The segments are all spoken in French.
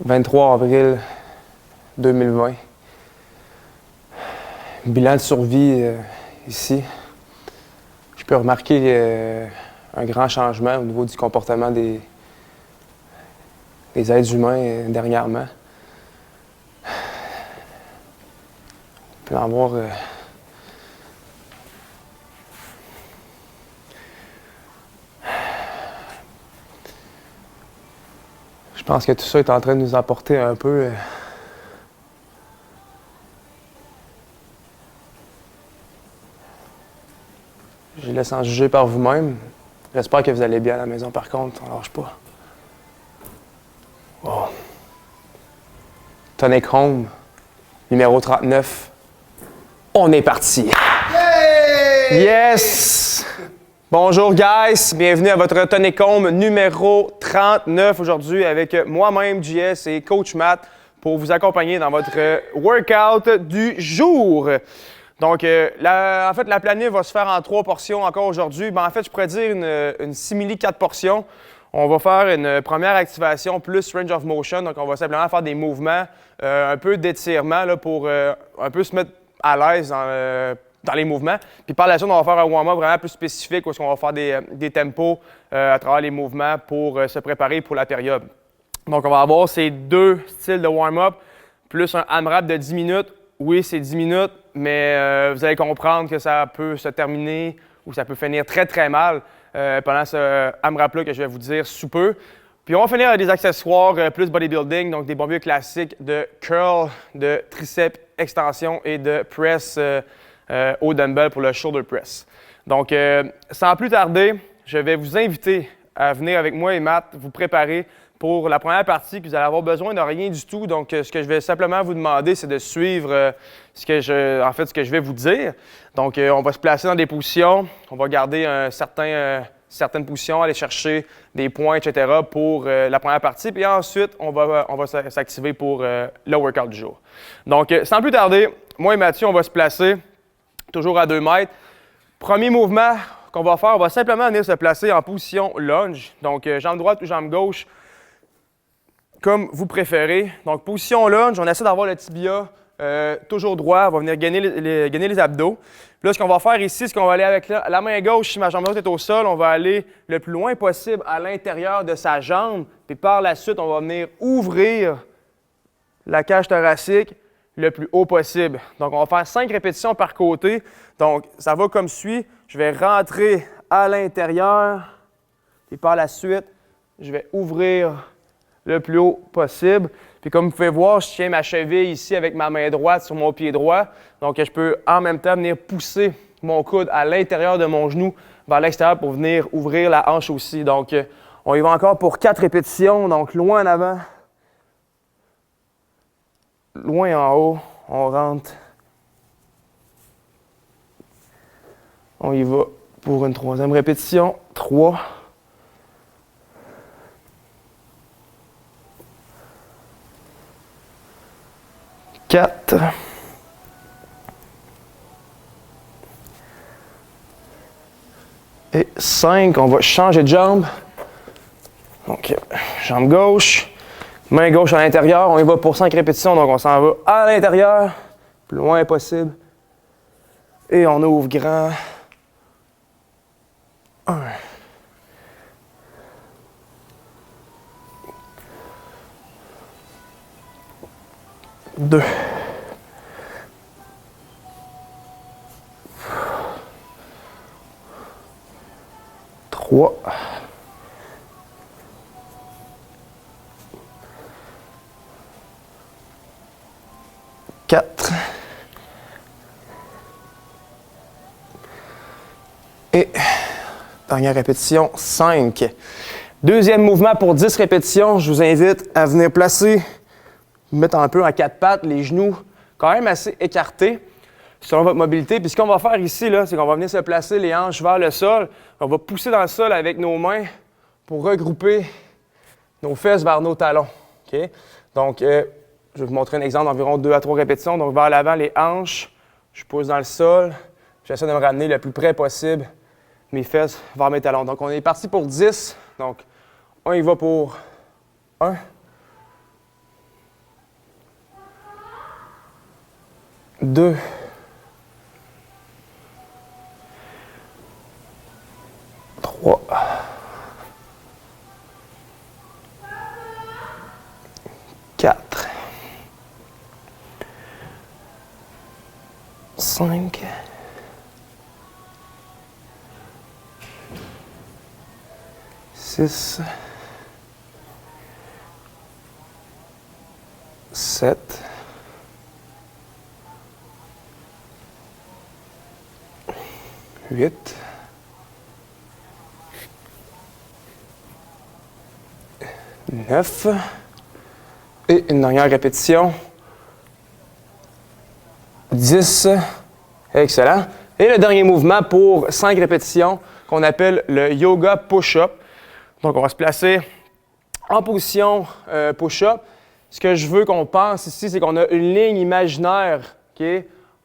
23 avril 2020. Bilan de survie ici. Je peux remarquer un grand changement au niveau du comportement des êtres humains dernièrement. On peut en voir je pense que tout ça est en train de nous apporter un peu je laisse en juger par vous-même. J'espère que vous allez bien à la maison par contre, on lâche pas. Wow. Tonic Home, numéro 39. On est parti! Yay! Yes! Bonjour guys, bienvenue à votre Tonic Home numéro 39 aujourd'hui avec moi-même, JS et Coach Matt pour vous accompagner dans votre workout du jour. Donc, en fait, la planif va se faire en 3 portions encore aujourd'hui. En fait, je pourrais dire une simili 4 portions. On va faire une première activation plus range of motion. Donc, on va simplement faire des mouvements, un peu d'étirement là, pour un peu se mettre à l'aise dans les mouvements. Puis par la suite, on va faire un warm-up vraiment plus spécifique où on va faire des tempos à travers les mouvements pour se préparer pour la période. Donc, on va avoir ces 2 styles de warm-up plus un AMRAP de 10 minutes. Oui, c'est 10 minutes, mais vous allez comprendre que ça peut se terminer ou ça peut finir très, très mal pendant ce AMRAP-là que je vais vous dire sous peu. Puis on va finir avec des accessoires plus bodybuilding, donc des bons vieux classiques de curl, de triceps, extension et de press au dumbbell pour le shoulder press. Donc, sans plus tarder, je vais vous inviter à venir avec moi et Matt vous préparer pour la première partie que vous allez avoir besoin de rien du tout. Donc, ce que je vais simplement vous demander, c'est de suivre ce que je vais vous dire. Donc, on va se placer dans des positions. On va garder certaines positions, aller chercher des points, etc. pour la première partie. Puis ensuite, on va s'activer pour le workout du jour. Donc, sans plus tarder, moi et Mathieu, on va se placer toujours à 2 mètres. Premier mouvement qu'on va faire, on va simplement venir se placer en position lunge. Donc, jambe droite ou jambe gauche, comme vous préférez. Donc, position lunge, on essaie d'avoir le tibia toujours droit. On va venir gainer les abdos. Puis là, ce qu'on va faire ici, c'est qu'on va aller avec la main gauche, si ma jambe droite est au sol, on va aller le plus loin possible à l'intérieur de sa jambe. Puis par la suite, on va venir ouvrir la cage thoracique le plus haut possible. Donc, on va faire 5 répétitions par côté. Donc, ça va comme suit. Je vais rentrer à l'intérieur. Et par la suite, je vais ouvrir le plus haut possible. Puis comme vous pouvez voir, je tiens ma cheville ici avec ma main droite sur mon pied droit. Donc, je peux en même temps venir pousser mon coude à l'intérieur de mon genou vers l'extérieur pour venir ouvrir la hanche aussi. Donc, on y va encore pour 4 répétitions. Donc, loin en avant, loin en haut, on rentre. On y va pour une 3e répétition. 3. 4. Et 5. On va changer de jambe. Donc, jambe gauche, main gauche à l'intérieur. On y va pour 5 répétitions. Donc, on s'en va à l'intérieur, plus loin possible. Et on ouvre grand. 1. 2. 3. 4. Et dernière répétition, 5. Deuxième mouvement pour 10 répétitions. Je vous invite à venir placer, mettre un peu en 4 pattes, les genoux quand même assez écartés selon votre mobilité. Puis ce qu'on va faire ici, là, c'est qu'on va venir se placer les hanches vers le sol. On va pousser dans le sol avec nos mains pour regrouper nos fesses vers nos talons. Okay? Donc, je vais vous montrer un exemple d'environ 2 à 3 répétitions. Donc, vers l'avant, les hanches, je pousse dans le sol. J'essaie de me ramener le plus près possible mes fesses vers mes talons. Donc, on est parti pour 10. Donc, on y va pour 1, 2, 3, 4, 5, 6, 7, 8, 9, et une dernière répétition, 10, excellent. Et le dernier mouvement pour 5 répétitions qu'on appelle le yoga push-up. Donc on va se placer en position push-up. Ce que je veux qu'on pense ici, c'est qu'on a une ligne imaginaire, OK,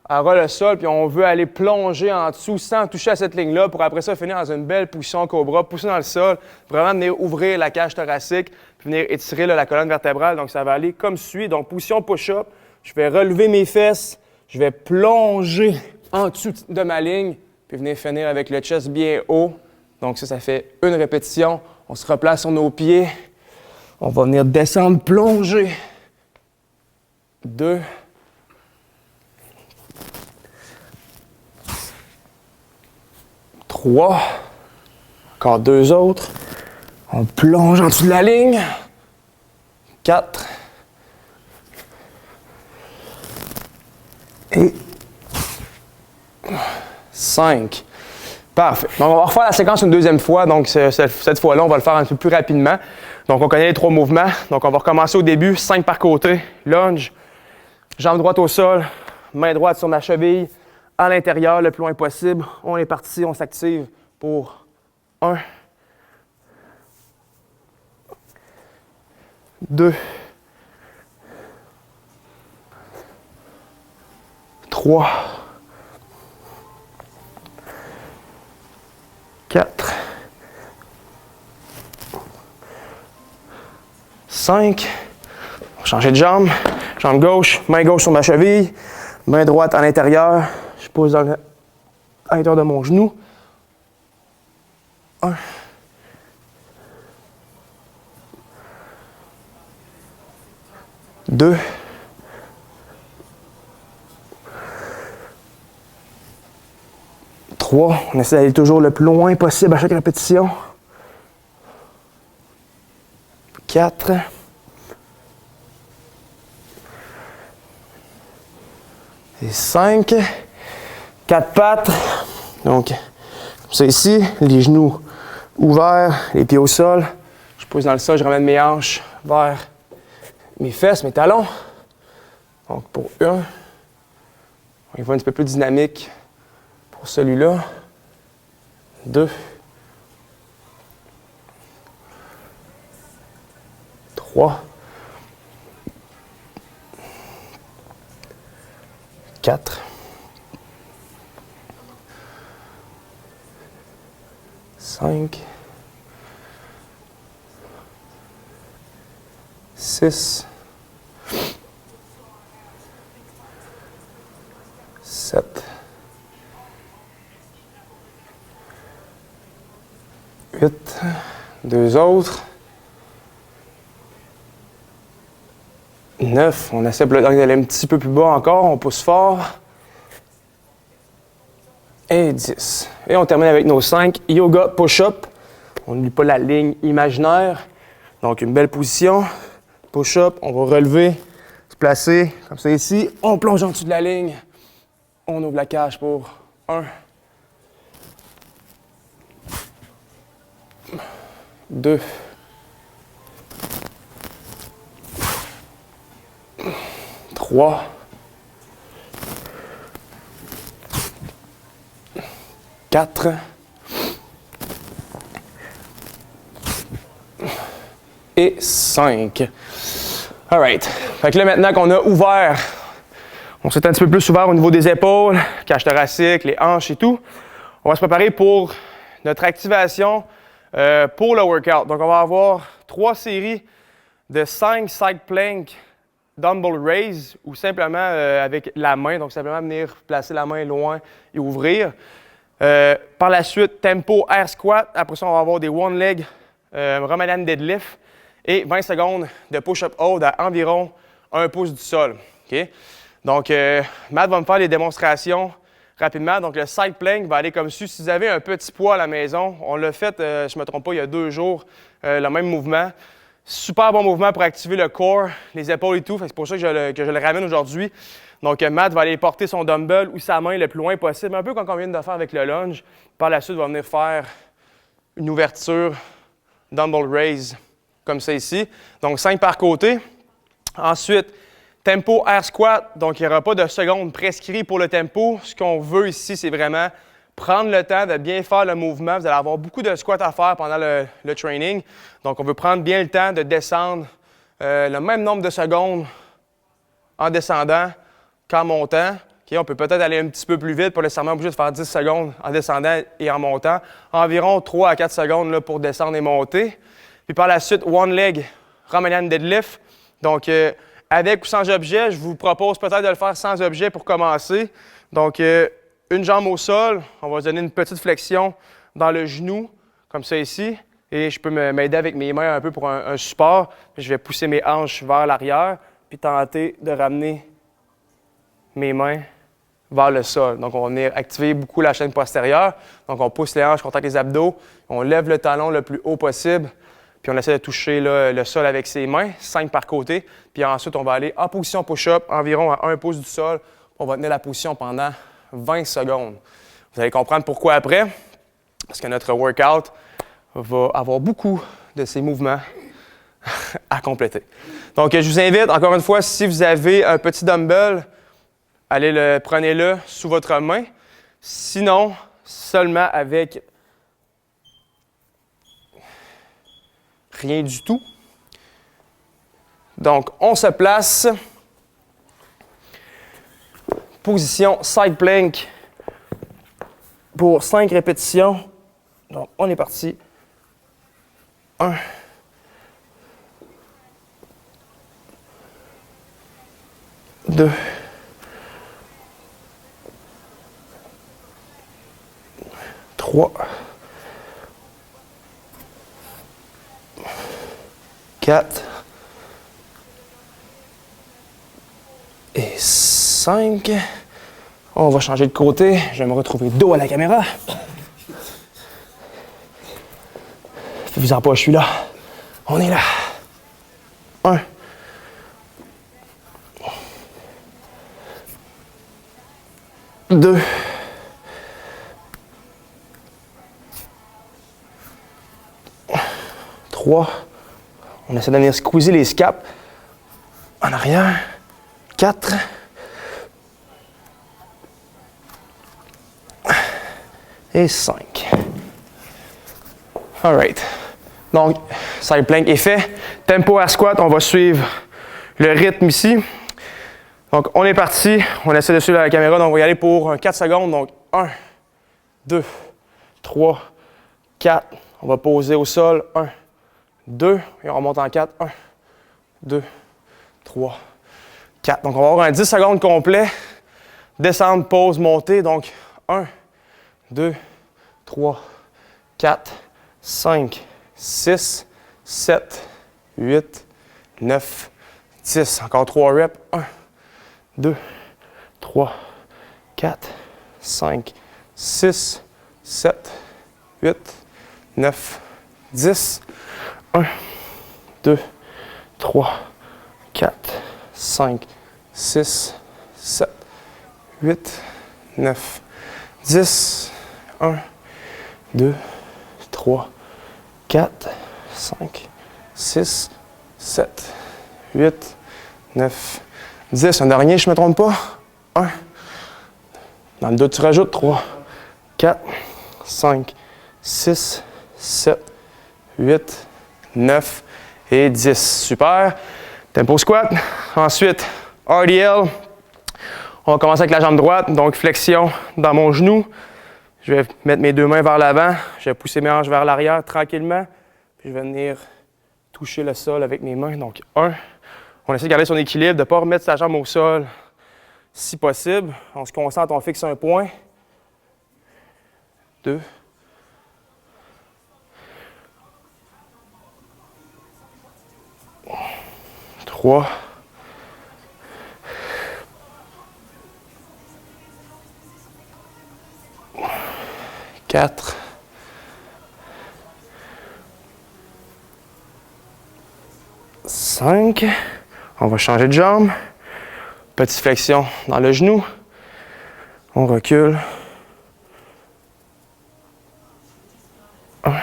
à ras le sol, puis on veut aller plonger en dessous sans toucher à cette ligne-là pour après ça finir dans une belle position cobra, pousser dans le sol, vraiment venir ouvrir la cage thoracique, puis venir étirer là, la colonne vertébrale. Donc ça va aller comme suit. Donc position push-up, je vais relever mes fesses, je vais plonger en dessous de ma ligne, puis venir finir avec le chest bien haut. Donc ça fait une répétition. On se replace sur nos pieds. On va venir descendre, plonger. 2. 3. Encore 2 autres. On plonge en dessous de la ligne. 4. Et 5. Parfait. Donc, on va refaire la séquence une deuxième fois. Donc, cette fois-là, on va le faire un peu plus rapidement. Donc, on connaît les 3 mouvements. Donc, on va recommencer au début, 5 par côté. Lunge, jambe droite au sol, main droite sur ma cheville, à l'intérieur, le plus loin possible. On est parti, on s'active pour 1, 2, 3, 4, 5. On va changer de jambe. Jambe gauche, main gauche sur ma cheville, main droite à l'intérieur. Je pose à l'intérieur de mon genou. 1. 2. 3. On essaie d'aller toujours le plus loin possible à chaque répétition. 4. Et 5. 4 pattes. Donc, comme ça ici, les genoux ouverts, les pieds au sol. Je pose dans le sol, je ramène mes hanches vers mes fesses, mes talons. Donc, pour 1, on y va un petit peu plus dynamique pour celui-là. 2. 3. 4. 5. 6. 7. 8. 2 autres. 9. On essaie d'aller un petit peu plus bas encore. On pousse fort. Et 10. Et on termine avec nos 5 yoga push-up. On n'oublie pas la ligne imaginaire. Donc, une belle position. Push-up. On va relever, se placer comme ça ici. On plonge en dessous de la ligne. On ouvre la cage pour 1. 2. 3. 4. Et 5. All right. Fait que là, maintenant qu'on a ouvert, on s'est un petit peu plus ouvert au niveau des épaules, cage thoracique, les hanches et tout, on va se préparer pour notre activation pour le workout. Donc, on va avoir 3 séries de 5 side planks dumbbell raise ou simplement avec la main. Donc, simplement venir placer la main loin et ouvrir. Par la suite, tempo air squat. Après ça, on va avoir des one leg Romanian deadlift et 20 secondes de push-up hold à environ 1 pouce du sol. Okay? Donc, Matt va me faire les démonstrations rapidement. Donc, le side plank va aller comme suit. Si vous avez un petit poids à la maison, on l'a fait, je ne me trompe pas, il y a 2 jours, le même mouvement. Super bon mouvement pour activer le corps, les épaules et tout. C'est pour ça que je le ramène aujourd'hui. Donc, Matt va aller porter son dumbbell ou sa main le plus loin possible, un peu comme on vient de faire avec le lunge. Par la suite, il va venir faire une ouverture, dumbbell raise, comme ça ici. Donc, 5 par côté. Ensuite, tempo air squat. Donc, il n'y aura pas de secondes prescrits pour le tempo. Ce qu'on veut ici, c'est vraiment prendre le temps de bien faire le mouvement. Vous allez avoir beaucoup de squats à faire pendant le training. Donc, on veut prendre bien le temps de descendre le même nombre de secondes en descendant qu'en montant. Okay, on peut peut-être aller un petit peu plus vite, pas nécessairement obligé de faire 10 secondes en descendant et en montant. Environ 3 à 4 secondes là, pour descendre et monter. Puis par la suite, one leg Romanian deadlift. Donc, avec ou sans objet, je vous propose peut-être de le faire sans objet pour commencer. Donc, une jambe au sol, on va se donner une petite flexion dans le genou, comme ça ici. Et je peux m'aider avec mes mains un peu pour un support. Je vais pousser mes hanches vers l'arrière, puis tenter de ramener mes mains vers le sol. Donc, on va venir activer beaucoup la chaîne postérieure. Donc, on pousse les hanches, contacte les abdos. On lève le talon le plus haut possible. Puis, on essaie de toucher là, le sol avec ses mains, 5 par côté. Puis ensuite, on va aller en position push-up, environ à 1 pouce du sol. On va tenir la position pendant 20 secondes. Vous allez comprendre pourquoi après. Parce que notre workout va avoir beaucoup de ces mouvements à compléter. Donc, je vous invite, encore une fois, si vous avez un petit dumbbell, prenez-le sous votre main. Sinon, seulement avec rien du tout. Donc, on se place. Position side plank pour 5 répétitions. Donc, on est parti. 1. 2. 3. 4. Et 5. On va changer de côté. Je vais me retrouver dos à la caméra. Faites-vous-en pas, je suis là. On est là. 1. 2. 3. On essaie de venir squeezer les scaps en arrière. 4. Et 5. All right. Donc, side plank est fait. Tempo air squat, on va suivre le rythme ici. Donc, on est parti. On essaie de suivre la caméra. Donc, on va y aller pour 4 secondes. Donc, 1, 2, 3, 4. On va poser au sol. 1, 2. Et on remonte en 4. 1, 2, 3, 4. Donc, on va avoir un 10 secondes complet. Descendre, pause, monter. Donc, 1, 2, 3, 4, 5, 6, 7, 8, 9, 10. Encore 3 reps. 1, 2, 3, 4, 5, 6, 7, 8, 9, 10. 1, 2, 3, 4, 5, 6, 7, 8, 9, 10. 1, 2, 3, 4, 5, 6, 7, 8, 9, 10. Un dernier, je ne me trompe pas. 1. Dans le dos, tu rajoutes 3, 4, 5, 6, 7, 8, 9 et 10. Super. Tempo squat. Ensuite, RDL. On va commencer avec la jambe droite. Donc, flexion dans mon genou. Je vais mettre mes 2 mains vers l'avant. Je vais pousser mes hanches vers l'arrière tranquillement. Puis je vais venir toucher le sol avec mes mains. Donc, 1, On essaie de garder son équilibre, de ne pas remettre sa jambe au sol si possible. On se concentre, on fixe un point. 2. 3. 4. 5. On va changer de jambe. Petite flexion dans le genou. On recule. 1.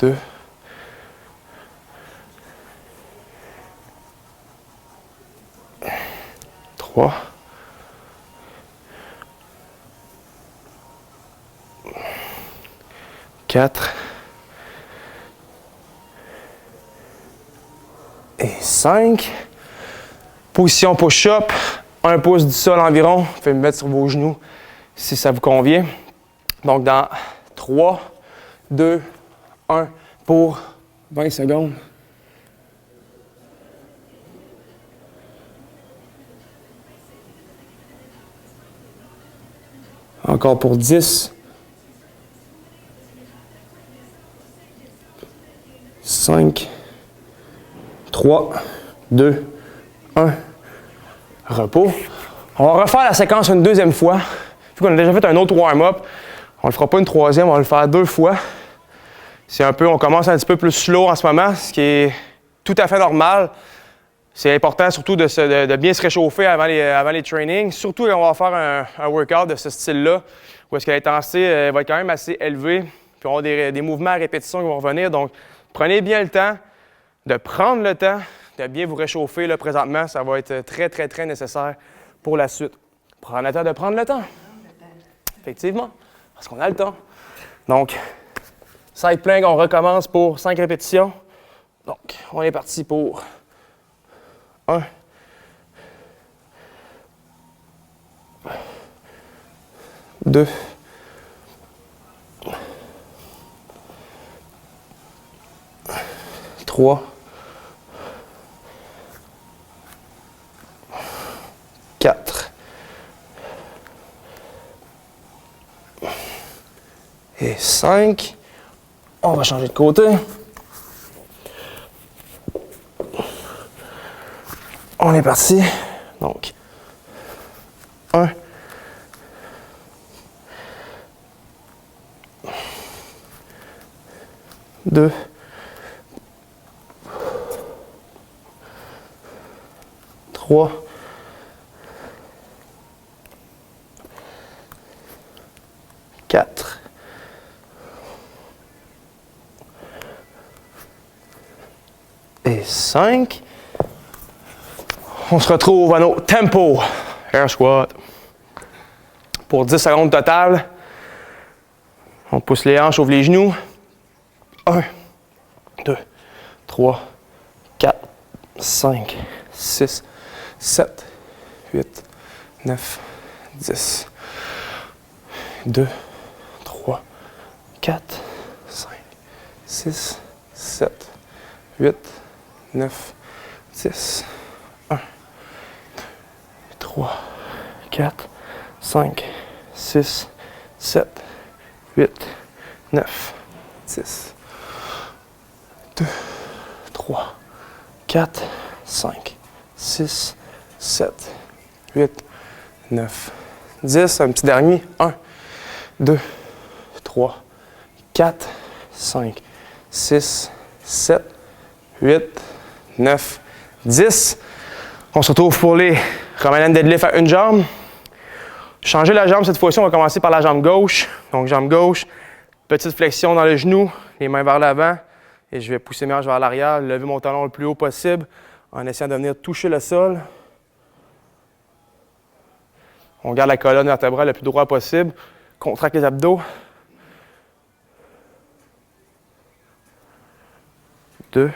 2. 3. 4. Et 5. Position push-up. 1 pouce du sol environ. Vous pouvez me mettre sur vos genoux si ça vous convient. Donc dans 3, 2, 1 pour 20 secondes. Encore pour 10. 5, 3, 2, 1. Repos. On va refaire la séquence une deuxième fois. Vu qu'on a déjà fait un autre warm-up, on ne le fera pas une troisième, on va le faire 2 fois. C'est un peu, on commence un petit peu plus slow en ce moment, ce qui est tout à fait normal. C'est important surtout de bien se réchauffer avant les trainings. Surtout quand on va faire un workout de ce style-là, où est-ce que l'intensité va être quand même assez élevée. Puis on va avoir des mouvements à répétition qui vont revenir. Donc, prenez bien le temps de prendre le temps de bien vous réchauffer là, présentement. Ça va être très, très, très nécessaire pour la suite. Prendre le temps de prendre le temps. Effectivement, parce qu'on a le temps. Donc, side plank, on recommence pour 5 répétitions. Donc, on est parti pour 1, 2, 3, 4 et 5. On va changer de côté. On est parti. Donc, 1, 2, 3, 4 et 5. On se retrouve à nos tempo air squat pour 10 secondes total. On pousse les hanches, ouvre les genoux. 1, 2, 3, 4, 5, 6, 7, 8, 9, 10. 2, 3, 4, 5, 6, 7, 8, 9, 10. 1, 3, 4, 5, 6, 7, 8, 9, 10. 2, 3, 4, 5, 6, 7, 8, 9, 10. Un petit dernier. 1, 2, 3, 4, 5, 6, 7, 8, 9, 10. On se retrouve pour les Romanian deadlift à une jambe. Changer la jambe cette fois-ci, on va commencer par la jambe gauche. Donc, jambe gauche, petite flexion dans le genou, les mains vers l'avant. Et je vais pousser mes hanches vers l'arrière, lever mon talon le plus haut possible en essayant de venir toucher le sol. On garde la colonne vertébrale le plus droit possible. Contracte les abdos. 2.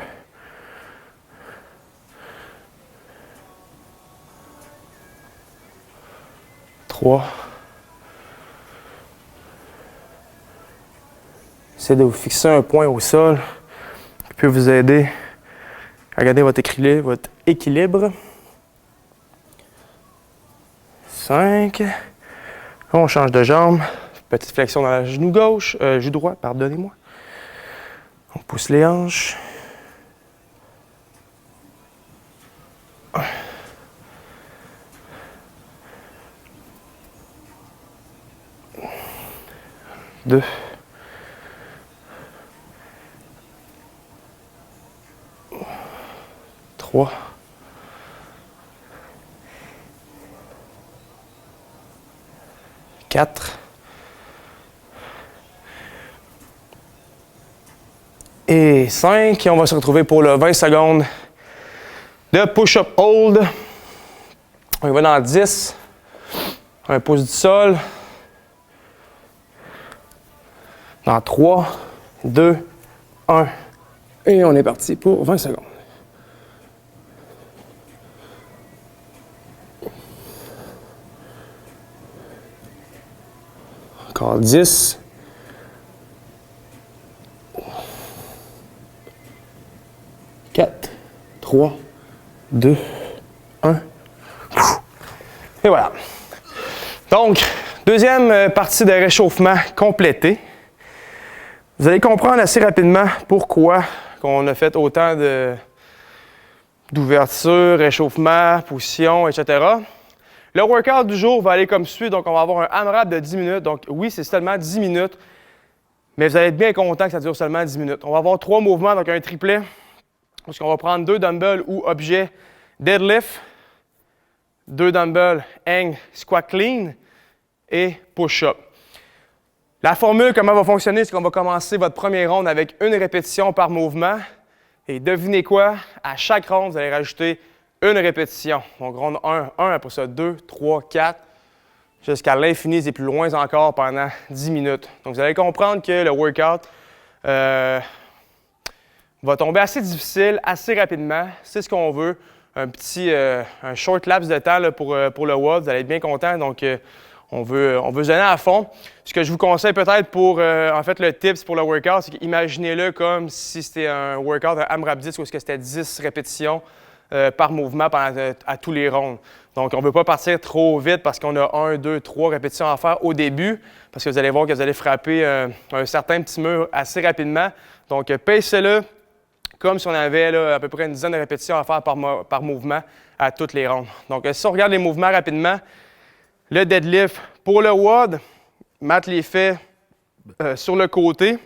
3. Essayez de vous fixer un point au sol qui peut vous aider à garder votre équilibre. 5. On change de jambe. Petite flexion dans le genou gauche, genou droit, pardonnez-moi. On pousse les hanches. 1. 2. 3. 4. Et 5. Et on va se retrouver pour le 20 secondes de push-up hold. On va dans 10. Un pouce du sol. Dans 3, 2, 1. Et on est parti pour 20 secondes. Encore 10. 4, 3, 2, 1. Et voilà. Donc, deuxième partie de réchauffement complétée. Vous allez comprendre assez rapidement pourquoi on a fait autant d'ouverture, réchauffement, position, etc. Le workout du jour va aller comme suit. Donc, on va avoir un AMRAP de 10 minutes. Donc, oui, c'est seulement 10 minutes, mais vous allez être bien content que ça dure seulement 10 minutes. On va avoir 3 mouvements, donc un triplet, parce qu'on va prendre 2 dumbbells ou objets deadlift, 2 dumbbells hang squat clean et push-up. La formule, comment elle va fonctionner, c'est qu'on va commencer votre première ronde avec une répétition par mouvement. Et devinez quoi? À chaque ronde, vous allez rajouter une répétition. Donc, ronde 1, après ça 2, 3, 4, jusqu'à l'infini et plus loin encore pendant 10 minutes. Donc, vous allez comprendre que le workout va tomber assez difficile, assez rapidement. C'est ce qu'on veut. Un short lapse de temps là, pour le WOD. Vous allez être bien content. Donc, on veut se donner à fond. Ce que je vous conseille peut-être pour, en fait, le tips pour le workout, c'est qu'imaginez-le comme si c'était un workout, un AMRAP 10, où c'était 10 répétitions par mouvement à tous les rondes. Donc, on ne veut pas partir trop vite parce qu'on a 1, 2, 3 répétitions à faire au début, parce que vous allez voir que vous allez frapper un certain petit mur assez rapidement. Donc, pacez-le comme si on avait là, à peu près une dizaine de répétitions à faire par mouvement à toutes les rondes. Donc, si on regarde les mouvements rapidement, le deadlift pour le WOD, Matt les fait sur le côté,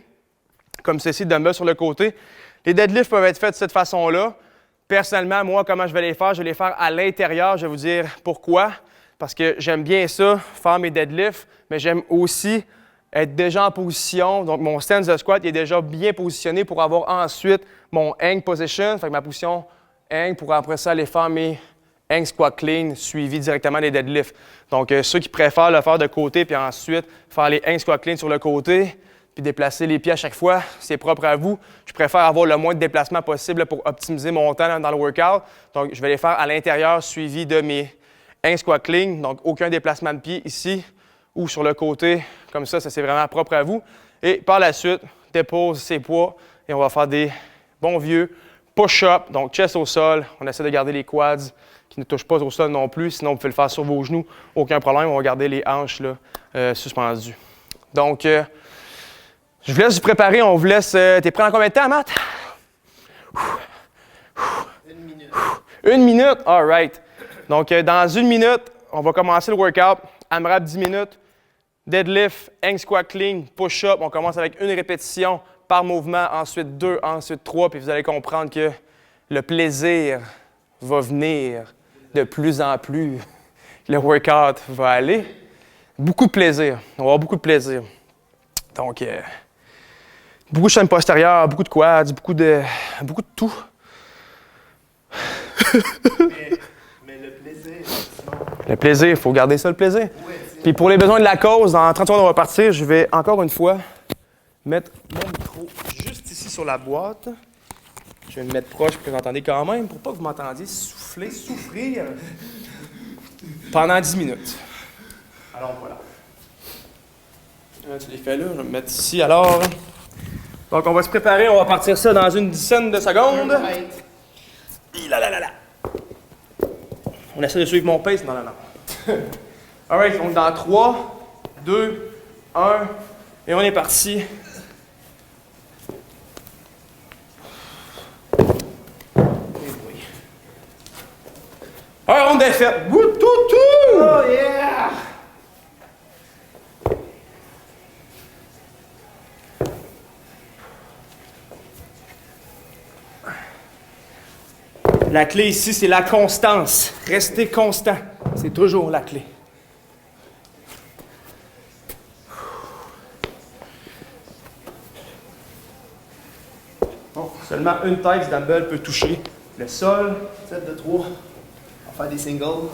comme ceci, dumbbell sur le côté. Les deadlifts peuvent être faits de cette façon-là. Personnellement, moi, comment je vais les faire? Je vais les faire à l'intérieur. Je vais vous dire pourquoi. Parce que j'aime bien ça, faire mes deadlifts, mais j'aime aussi être déjà en position. Donc, mon stance de squat il est déjà bien positionné pour avoir ensuite mon hang position. Fait que ma position hang pour après ça aller faire mes hang squat clean suivi directement des deadlifts. Donc, ceux qui préfèrent le faire de côté puis ensuite faire les hang squat clean sur le côté puis déplacer les pieds à chaque fois, c'est propre à vous. Je préfère avoir le moins de déplacement possible pour optimiser mon temps dans le workout. Donc, je vais les faire à l'intérieur suivi de mes hang squat clean. Donc, aucun déplacement de pied ici ou sur le côté. Comme ça c'est vraiment propre à vous. Et par la suite, dépose ses poids et on va faire des bons vieux push-up. Donc, chest au sol. On essaie de garder les quads qui ne touchent pas au sol non plus. Sinon, vous pouvez le faire sur vos genoux. Aucun problème. On va garder les hanches là, suspendues. Donc, je vous laisse vous préparer. On vous laisse. T'es prêt en combien de temps, Matt? 1 minute. 1 minute? All right. Donc, dans 1 minute, on va commencer le workout. AMRAP 10 minutes. Deadlift, hang squat clean, push-up. On commence avec une répétition par mouvement, ensuite 2, ensuite 3. Puis vous allez comprendre que le plaisir va venir de plus en plus. Le workout va aller. Beaucoup de plaisir. On va avoir beaucoup de plaisir. Donc, beaucoup de chaîne postérieure, beaucoup de quads, beaucoup de tout. mais le plaisir, sinon... Le plaisir, il faut garder ça, le plaisir. Ouais, Puis pour les besoins de la cause, dans 30 secondes, on va partir. Je vais encore une fois mettre mon micro juste ici sur la boîte. Je vais me mettre proche pour que vous entendez quand même, pour pas que vous m'entendiez souffrir pendant 10 minutes. Alors voilà. Tu les fais là, je vais me mettre ici. Alors, Donc, on va se préparer, on va partir ça dans une dizaine de secondes. Right. Là, là, là, là. On essaie de suivre mon pace. Non, non, non. Alright, donc dans 3, 2, 1, et on est parti. Un ronde est faite. Wouh-toutou! Oh yeah! La clé ici, c'est la constance. Rester constant. C'est toujours la clé. Bon, seulement une tête du dumbbell peut toucher le sol. 7 de 3. On va faire des singles.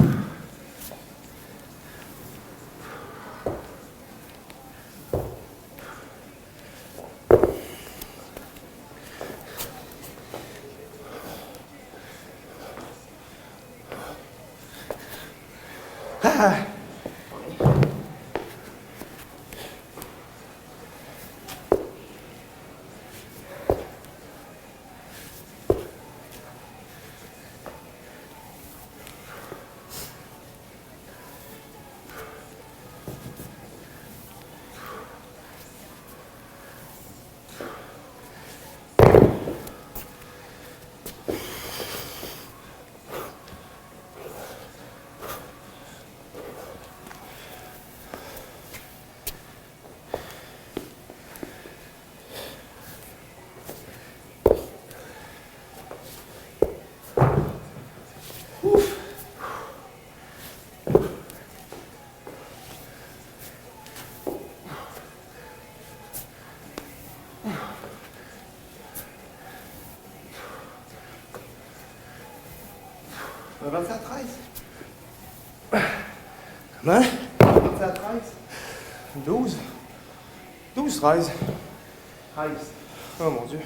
On va partir à 13. Comment? On va partir à 13. 12? 12, 13. 13. Oh mon Dieu.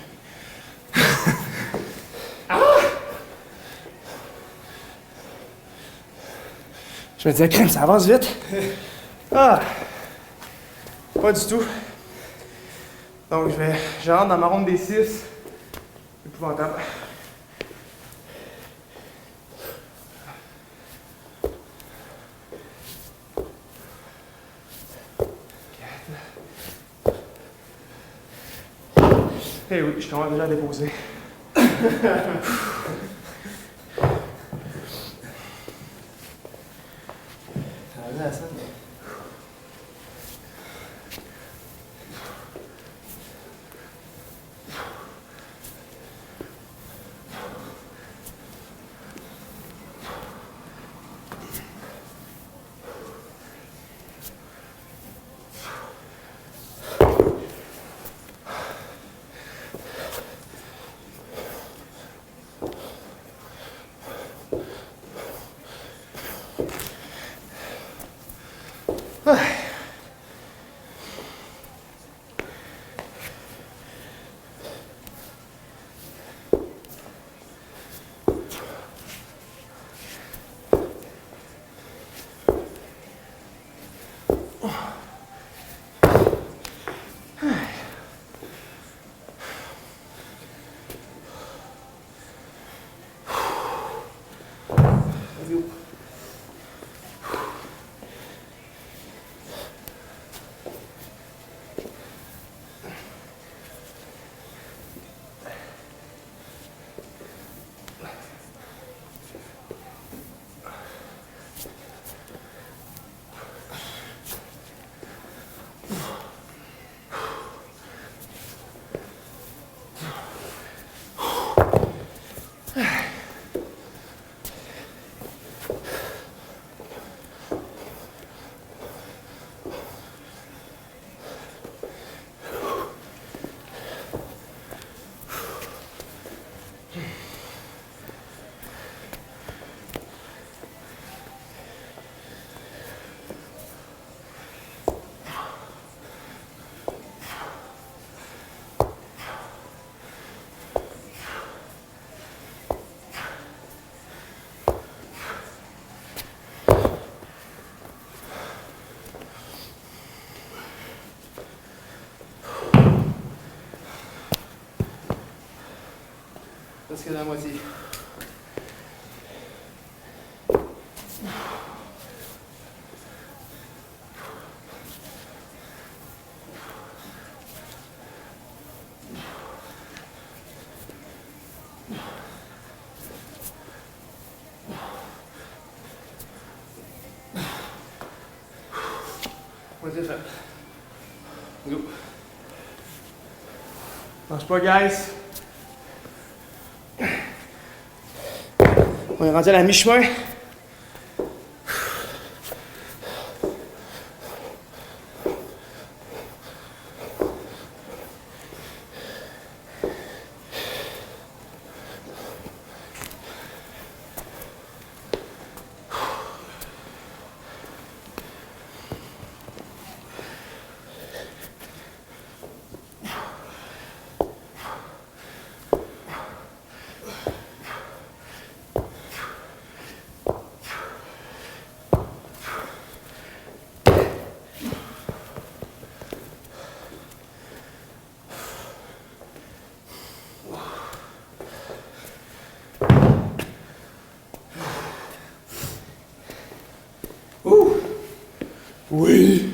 Je me disais, crème, ça avance vite. Ah! Pas du tout. Donc, je rentre dans ma ronde des 6. Épouvantable. Eh oui, je commence déjà à déposer. Allez à ça. Presque la moitié. Moitié fait. Go. Lâche pas, guys. On est rendu à la mi-chemin. Oui.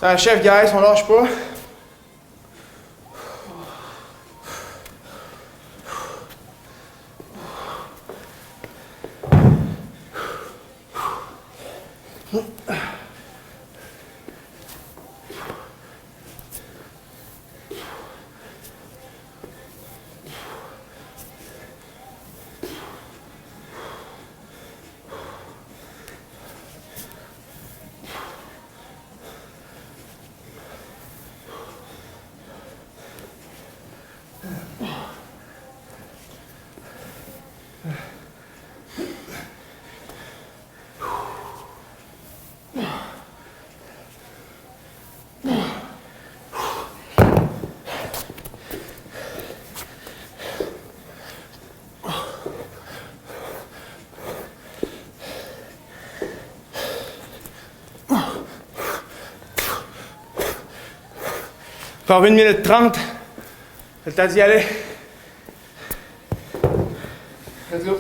C'est un chef, guys, on lâche pas. Par 1 minute 30. C'est le temps d'y aller. Let's go.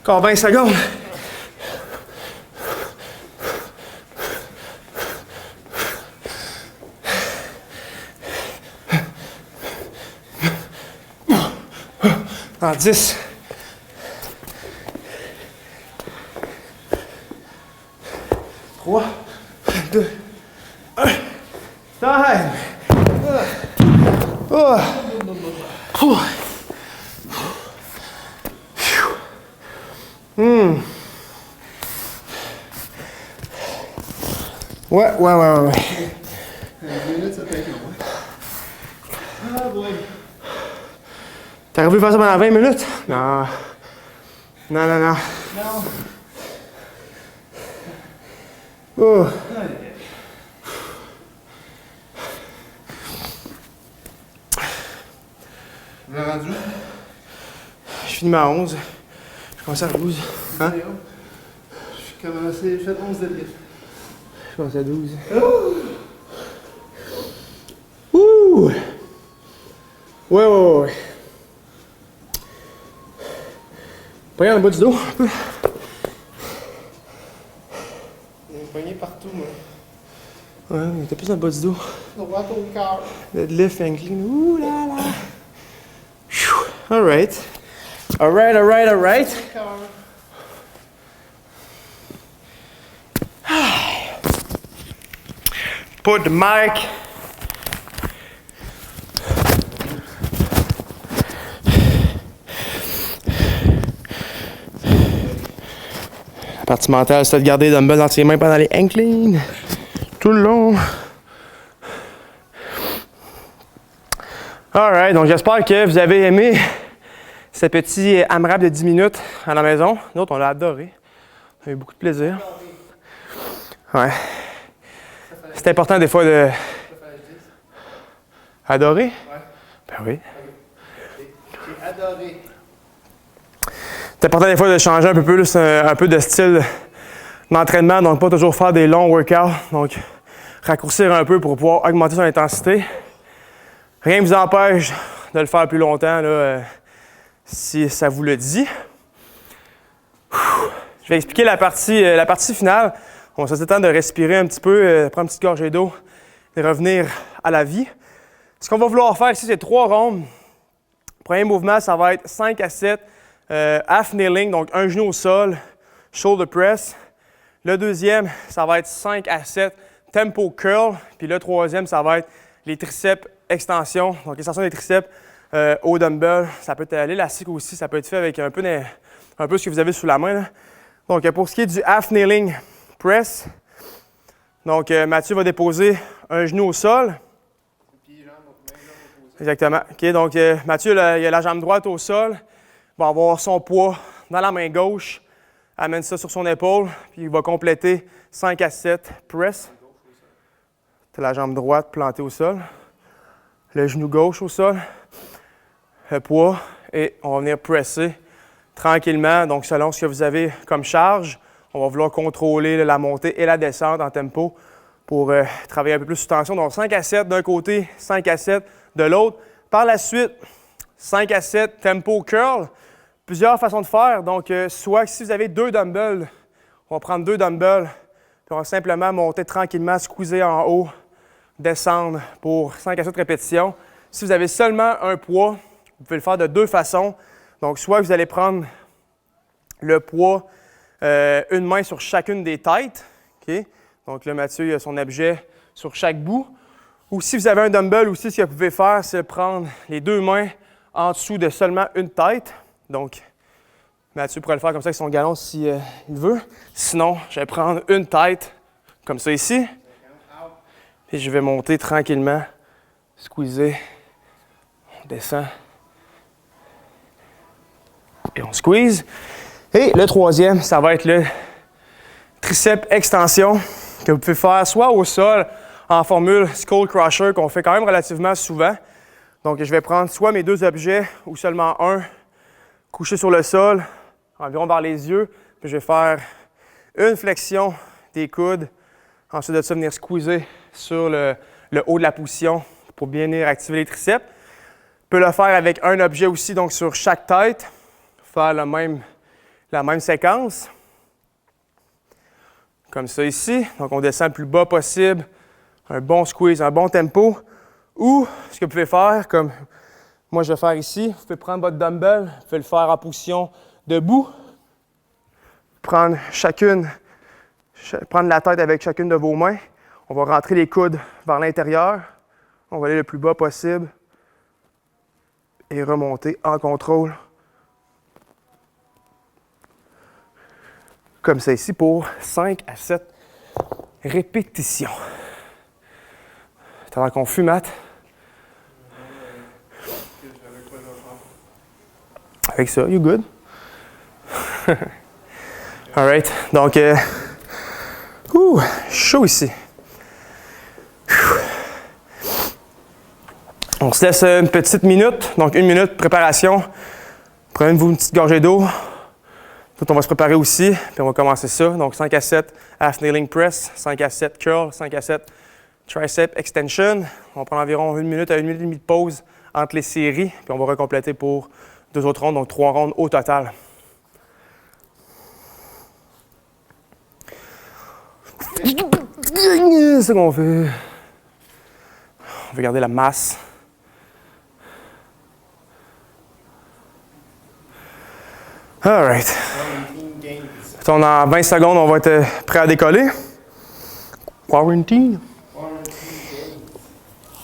Encore 20 secondes. En 10. 3, 2, 1. Time. Oh. Ouais. 10 minutes, ça fait long. Ah, boy. T'aurais voulu faire ça pendant 20 minutes? Non. Non. Oh. Vous l'avez rendu? Je finis à 11. Je commence à 12. Hein? J'ai commencé, j'ai fait 11 deadlifts. Je commence à 12. Ouh! Ouais. Poignet dans le bas du dos, un peu. Il y a une poignée partout, moi. Ouais, il était plus dans le bas du dos. Droit au cœur. Deadlift, incline. Ouh là là. Alright. Alright. Cœur. Put the mic. La partie mentale, c'est de garder les dumbbells dans ses mains pendant les inclines. Tout le long. Alright, donc j'espère que vous avez aimé ce petit AMRAP de 10 minutes à la maison. Nous autres, on l'a adoré. On a eu beaucoup de plaisir. Ouais. C'est important des fois de... Adorer? Ouais. Ben oui. J'ai adoré. C'est important des fois de changer un peu plus, un peu de style d'entraînement, donc pas toujours faire des longs workouts, donc raccourcir un peu pour pouvoir augmenter son intensité. Rien ne vous empêche de le faire plus longtemps, là, si ça vous le dit. Je vais expliquer la partie finale. On va se laisser le temps de respirer un petit peu, prendre une petite gorgée d'eau et revenir à la vie. Ce qu'on va vouloir faire ici, c'est 3 rondes. Le premier mouvement, ça va être 5 à 7 half kneeling, donc un genou au sol, shoulder press. Le deuxième, ça va être 5 à 7 tempo curl. Puis le troisième, ça va être les triceps extension, donc extension des triceps au dumbbell. Ça peut être l'élastique aussi, ça peut être fait avec un peu ce que vous avez sous la main, là. Donc pour ce qui est du half kneeling press, donc Mathieu va déposer un genou au sol. Exactement. OK, donc Mathieu, il a la jambe droite au sol, va avoir son poids dans la main gauche, amène ça sur son épaule, puis il va compléter 5 à 7 press. Tu as la jambe droite plantée au sol, le genou gauche au sol, le poids, et on va venir presser tranquillement. Donc selon ce que vous avez comme charge, on va vouloir contrôler la montée et la descente en tempo pour travailler un peu plus sous tension. Donc 5 à 7 d'un côté, 5 à 7 de l'autre. Par la suite, 5 à 7 tempo curl. Plusieurs façons de faire. Donc, soit si vous avez 2 dumbbells, on va prendre 2 dumbbells, puis on va simplement monter tranquillement, squeezer en haut, descendre pour 5 à 7 répétitions. Si vous avez seulement un poids, vous pouvez le faire de 2 façons. Donc, soit vous allez prendre le poids, une main sur chacune des têtes. Okay? Donc là, Mathieu il a son objet sur chaque bout. Ou si vous avez un dumbbell aussi, ce que vous pouvez faire, c'est prendre les 2 mains en dessous de seulement une tête. Donc, Mathieu pourrait le faire comme ça avec son galon si il veut. Sinon, je vais prendre une tête comme ça ici. Puis je vais monter tranquillement, squeezer. On descend. Et on squeeze. Et le troisième, ça va être le triceps extension que vous pouvez faire soit au sol en formule skull crusher qu'on fait quand même relativement souvent. Donc, je vais prendre soit mes 2 objets ou seulement un, couché sur le sol, environ vers les yeux, puis je vais faire une flexion des coudes. Ensuite de ça, venir squeezer sur le haut de la position pour bien venir activer les triceps. On peut le faire avec un objet aussi, donc sur chaque tête, faire la même séquence. Comme ça ici. Donc, on descend le plus bas possible. Un bon squeeze, un bon tempo. Ou, ce que vous pouvez faire, comme Moi, je vais faire ici. Vous pouvez prendre votre dumbbell, vous pouvez le faire en position debout. Prendre la tête avec chacune de vos mains. On va rentrer les coudes vers l'intérieur. On va aller le plus bas possible. Et remonter en contrôle. Comme ça ici pour 5 à 7 répétitions. T'as l'air confus, Matt? Avec ça, you good? Alright, donc, chaud ici. On se laisse une petite minute, donc 1 minute de préparation. Prenez-vous une petite gorgée d'eau. Tout, on va se préparer aussi, puis on va commencer ça. Donc 5 à 7 half kneeling press, 5 à 7 curl, 5 à 7 tricep extension. On prend environ 1 minute à 1 minute et demie de pause entre les séries, puis on va recompléter pour 2 autres rondes, donc 3 rondes au total. C'est ce qu'on fait. On va garder la masse. All right. Dans 20 secondes, on va être prêt à décoller. Quarantine.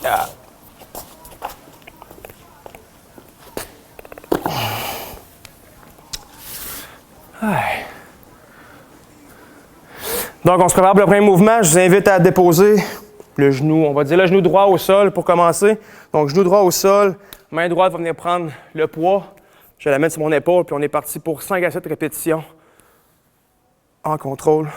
Yeah. Donc, on se prépare pour le premier mouvement. Je vous invite à déposer le genou, on va dire le genou droit au sol pour commencer. Donc, genou droit au sol, main droite va venir prendre le poids. Je vais la mettre sur mon épaule, puis on est parti pour 5 à 7 répétitions en contrôle.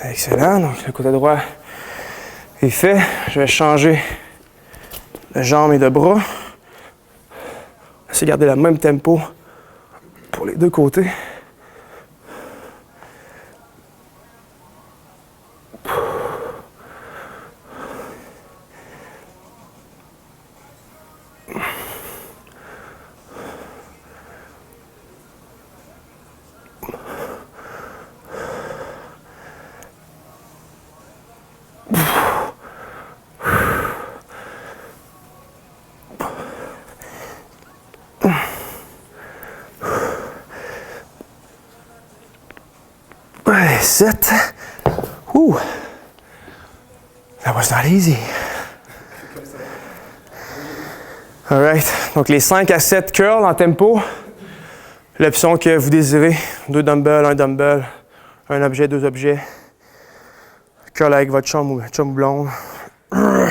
Excellent. Donc, le côté droit est fait. Je vais changer de jambes et de bras. Essayer de garder le même tempo pour les deux côtés. Set. Ooh. That was not easy. All right. Donc, les 5 à 7 curls en tempo. L'option que vous désirez. 2 dumbbells, 1 dumbbell, un objet, 2 objets. Curl avec votre chum blonde. Un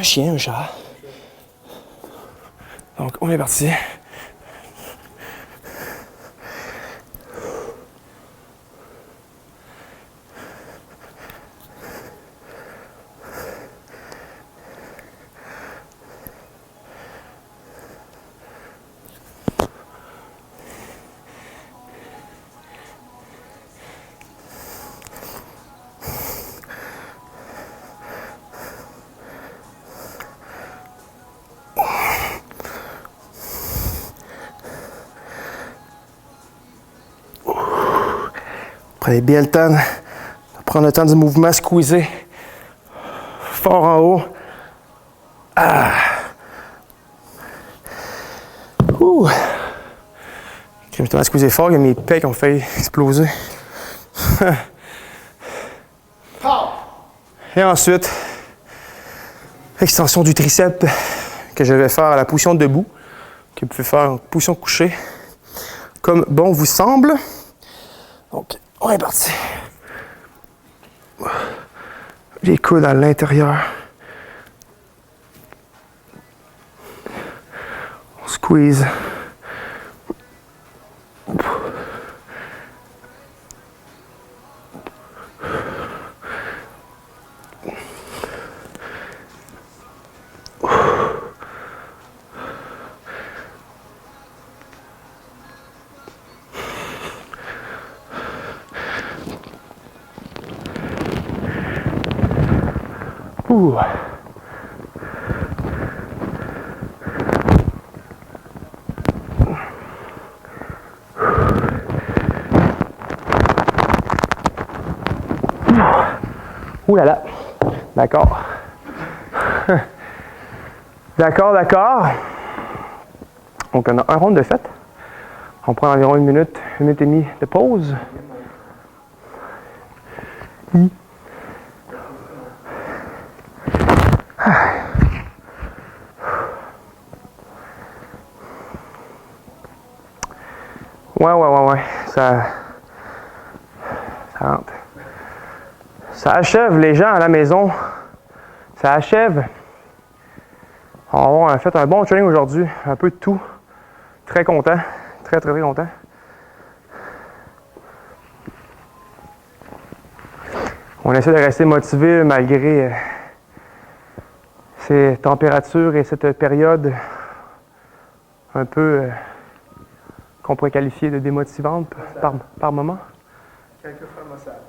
chien, un chat. Donc, on est parti. Prenez bien le temps de prendre le temps du mouvement, squeezer fort en haut. Ah. Ouh. J'ai tellement squeezé fort que mes pecs ont failli exploser. Et ensuite, extension du triceps que je vais faire à la position debout, que vous pouvez faire en position couchée, comme bon vous semble. Donc, on est parti. Les coudes à l'intérieur. On squeeze. Ouh. Ouh là là. D'accord. D'accord. Donc on a un round de fait. On prend environ 1 minute et demie de pause. Ouais. Ça rentre. Ça achève les gens à la maison. Ça achève. On a fait un bon training aujourd'hui. Un peu de tout. Très content. Très content. On essaie de rester motivé malgré ces températures et cette période un peu qu'on pourrait qualifier de démotivante par moment. Quelquefois maussade.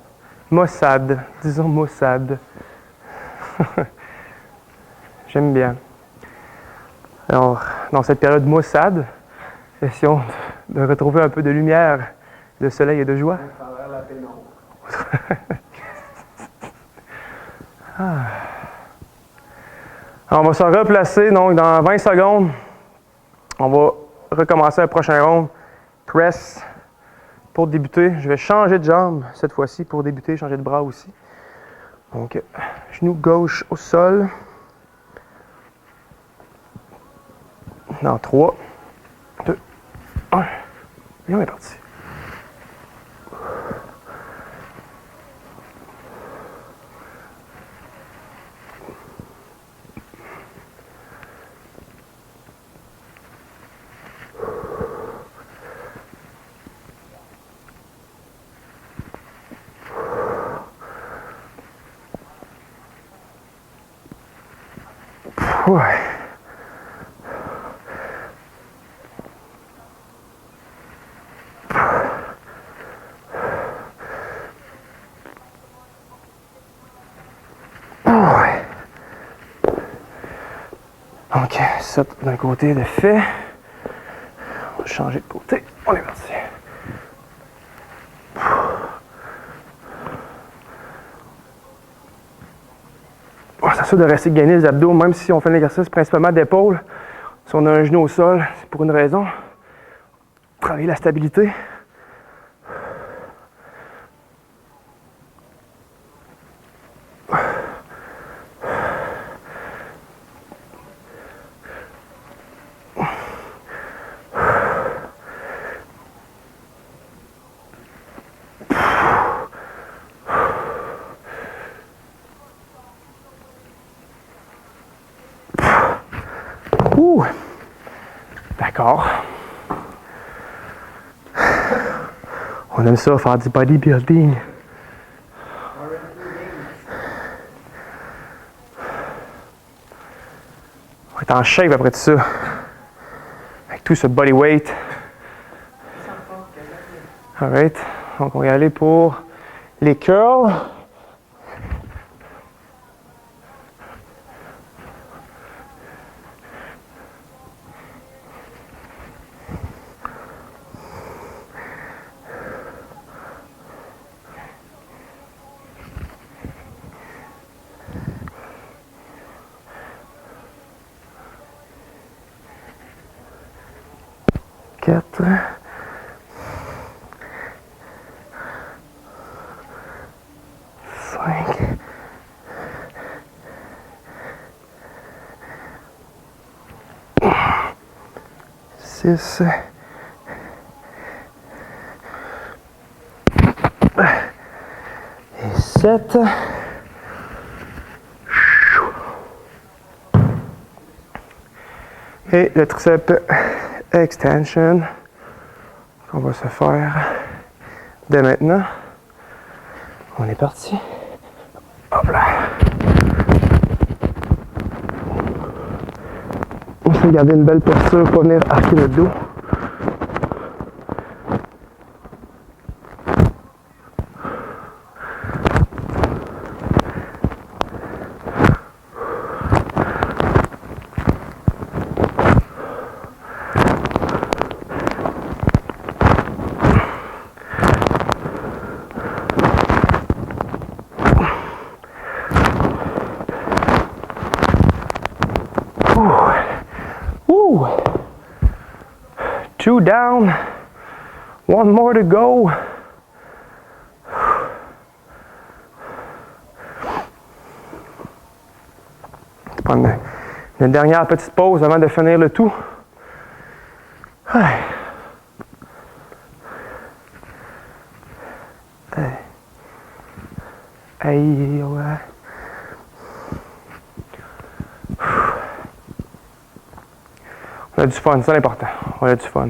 Maussade, disons maussade. J'aime bien. Alors, dans cette période maussade, essayons de retrouver un peu de lumière, de soleil et de joie. À travers la pénombre. Alors, on va se replacer donc dans 20 secondes. On va recommencer un prochain round. Press pour débuter. Je vais changer de jambe cette fois-ci pour débuter, changer de bras aussi. Donc, genou gauche au sol. Dans 3, 2, 1. Et on est parti. Ouais. Donc, ça d'un côté de fait. On va changer de côté. On est parti. Ça sûr de rester gagner les abdos, même si on fait l'exercice principalement d'épaule. Si on a un genou au sol, c'est pour une raison. Travailler la stabilité. Ouh! D'accord. On aime ça, faire du bodybuilding. On va être en shape après tout ça. Avec tout ce body weight. Alright. Donc on va y aller pour les curls. Quatre. 5. 6. Et 7. Et le triceps extension qu'on va se faire dès maintenant. On est parti. Hop là. On va garder une belle posture pour venir arquer le dos. 2 down. 1 more to go. Prendre une dernière petite pause avant de finir le tout. Hey, ouais. On a du fun, c'est l'important. On a du fun.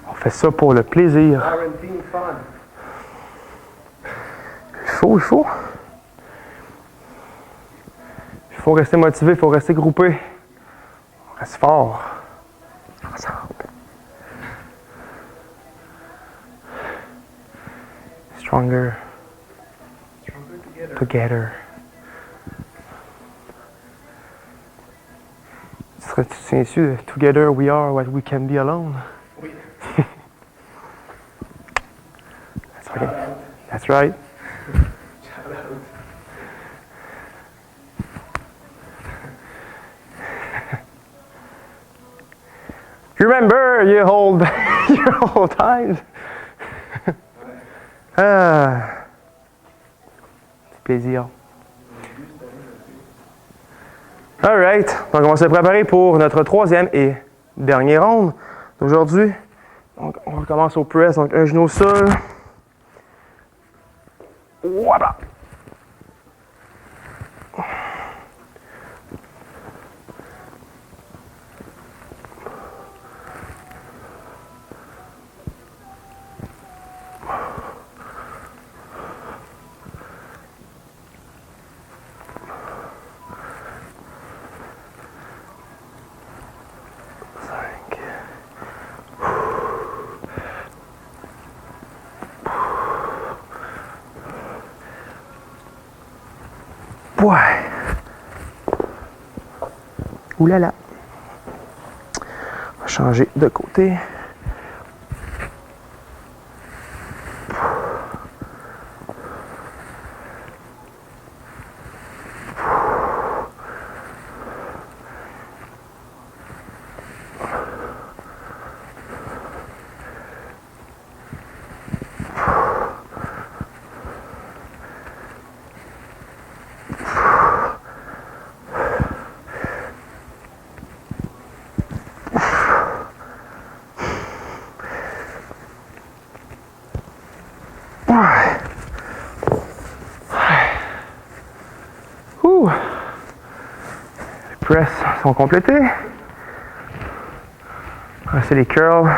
On fait ça pour le plaisir. Quarantine fun. Il faut. Il faut rester motivé, il faut rester groupé. On reste fort. Ensemble. Stronger. Together. Tu te souviens-tu de Together we are what we can be alone? Oui. That's right. Shout out. Remember your old, your old times. Ah. C'est plaisir. Alright, donc on va se préparer pour notre troisième et dernier round d'aujourd'hui. Donc on recommence au press, donc un genou au sol. Voilà. Ouais. Ouh là là. On va changer de côté. Les press sont complétés. Là, c'est les curls,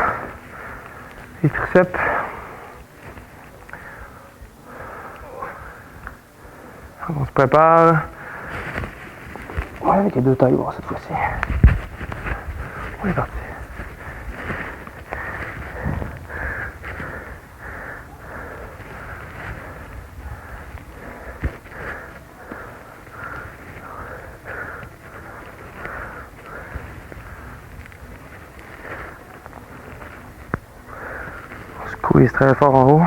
les triceps. On se prépare. Ouais, avec les deux tailles lourdes cette fois-ci. On est parti. Squeeze très fort en haut.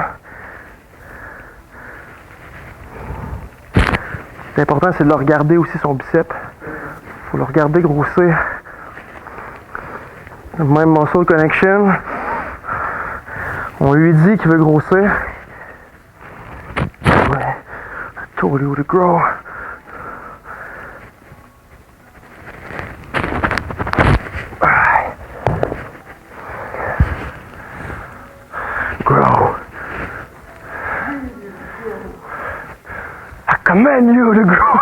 L'important c'est de le regarder aussi son biceps. Il faut le regarder grossir. Même muscle connection. On lui dit qu'il veut grossir. Ouais. I told you to grow. Grow. I command you to grow.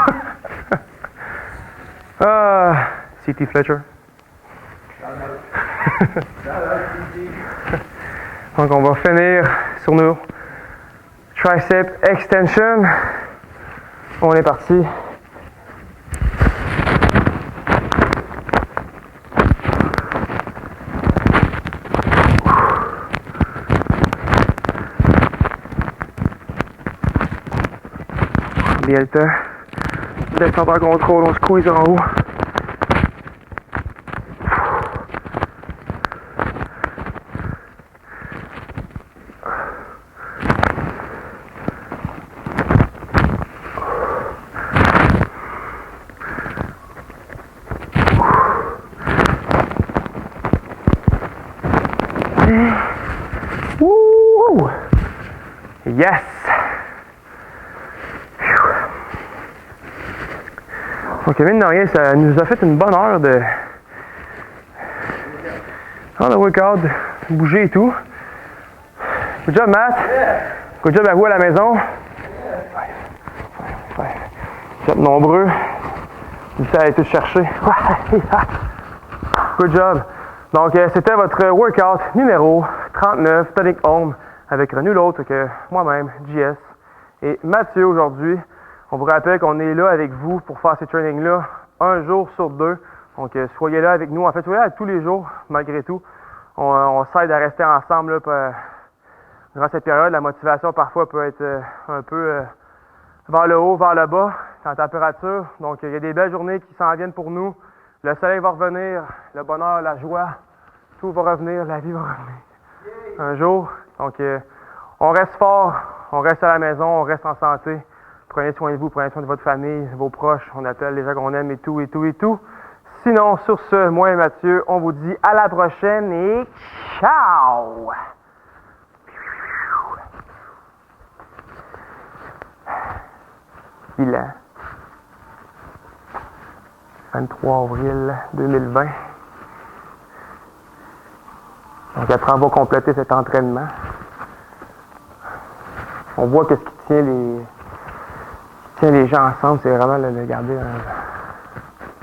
C.T. Fletcher. Donc on va finir sur nos tricep extension. On est parti. Bien le temps. Descente en contrôle, on squeeze en haut. Wouh! Yes! Donc, mine de rien, ça nous a fait une bonne heure de workout, de bouger et tout. Good job, Matt. Good job à vous à la maison. Vous êtes nombreux. Vous allez tous chercher. Good job. Donc, c'était votre workout numéro 39, Tonic Home, avec nul autre que moi-même, JS, et Mathieu aujourd'hui. On vous rappelle qu'on est là avec vous pour faire ces trainings-là un jour sur deux. Donc, soyez là avec nous. En fait, soyez là tous les jours, malgré tout. On s'aide à rester ensemble là, durant cette période. La motivation, parfois, peut être un peu vers le haut, vers le bas, en température. Donc, il y a des belles journées qui s'en viennent pour nous. Le soleil va revenir, le bonheur, la joie, tout va revenir, la vie va revenir un jour. Donc, on reste fort, on reste à la maison, on reste en santé. Prenez soin de vous, prenez soin de votre famille, vos proches, on appelle les gens qu'on aime et tout, et tout, et tout. Sinon, sur ce, moi et Mathieu, on vous dit à la prochaine et ciao! Bilan. 23 avril 2020. Donc après avoir complété cet entraînement, on voit que ce qui tient les gens ensemble, c'est vraiment de garder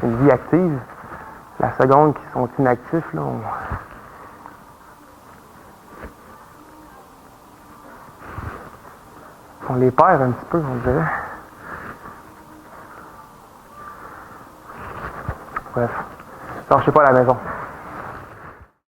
une vie active. La seconde qui sont inactifs, là, on les perd un petit peu, on dirait. Bref, lâchez pas à la maison.